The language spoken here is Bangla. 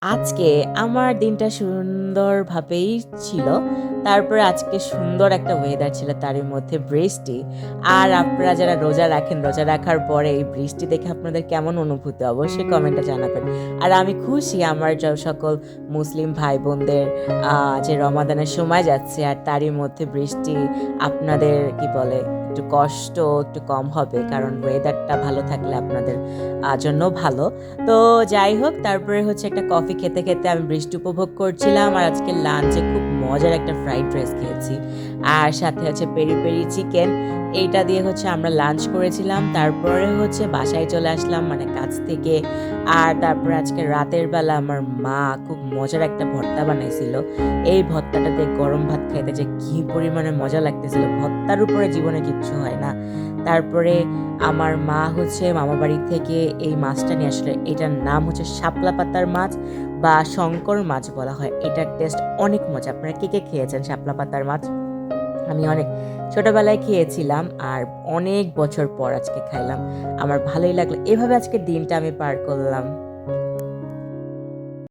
আজকে আমার দিনটা সুন্দরভাবেই ছিল। তারপরে আজকে সুন্দর একটা ওয়েদার ছিল, তারই মধ্যে বৃষ্টি। আর আপনারা যারা রোজা রাখেন, রোজা রাখার পরে এই বৃষ্টি দেখে আপনাদের কেমন অনুভূতি অবশ্যই কমেন্টে জানাবেন। আর আমি খুশি আমার সকল মুসলিম ভাই-বোনদের যে রমাদানের সময় যাচ্ছে আর তারই মধ্যে বৃষ্টি আপনাদের কি বলে একটু কষ্ট একটু কম হবে। কারণ ওয়েদারটা ভালো থাকলে আপনাদের জন্য ভালো। তো যাই হোক, তারপরে হচ্ছে একটা কফি খেতে খেতে আমি বৃষ্টি উপভোগ করছিলাম। আর আজকে লাঞ্চে খুব মজার একটা ফ্রাইড রাইস খেয়েছি আর সাথে হচ্ছে পেরি পেরি চিকেন। এইটা দিয়ে হচ্ছে আমরা লাঞ্চ করেছিলাম। তারপরে হচ্ছে বাসায় চলে আসলাম মানে কাজ থেকে। আর তারপরে আজকে রাতের বেলা আমার মা খুব মজার একটা ভর্তা বানাইছিল। এই ভর্তাটা দিয়ে গরম ভাত খাইতে যে কি পরিমাণে মজা লাগতেছিল, ভর্তার উপরে জীবনে কিচ্ছু হয় না। তারপরে আমার মা হচ্ছে মামাবাড়ি থেকে এই মাছটা নিয়ে আসলে, এটার নাম হচ্ছে শাপলা পাতার মাছ বা শঙ্কর মাছ বলা হয়। এটার টেস্ট অনেক মজা। আপনারা কে কে খেয়েছেন শাপলা পাতার মাছ? আমি অনেক ছোটবেলায় খেয়েছিলাম আর অনেক বছর পর আজকে খাইলাম। আমার ভালোই লাগলো। এভাবে আজকের দিনটা আমি পার করলাম।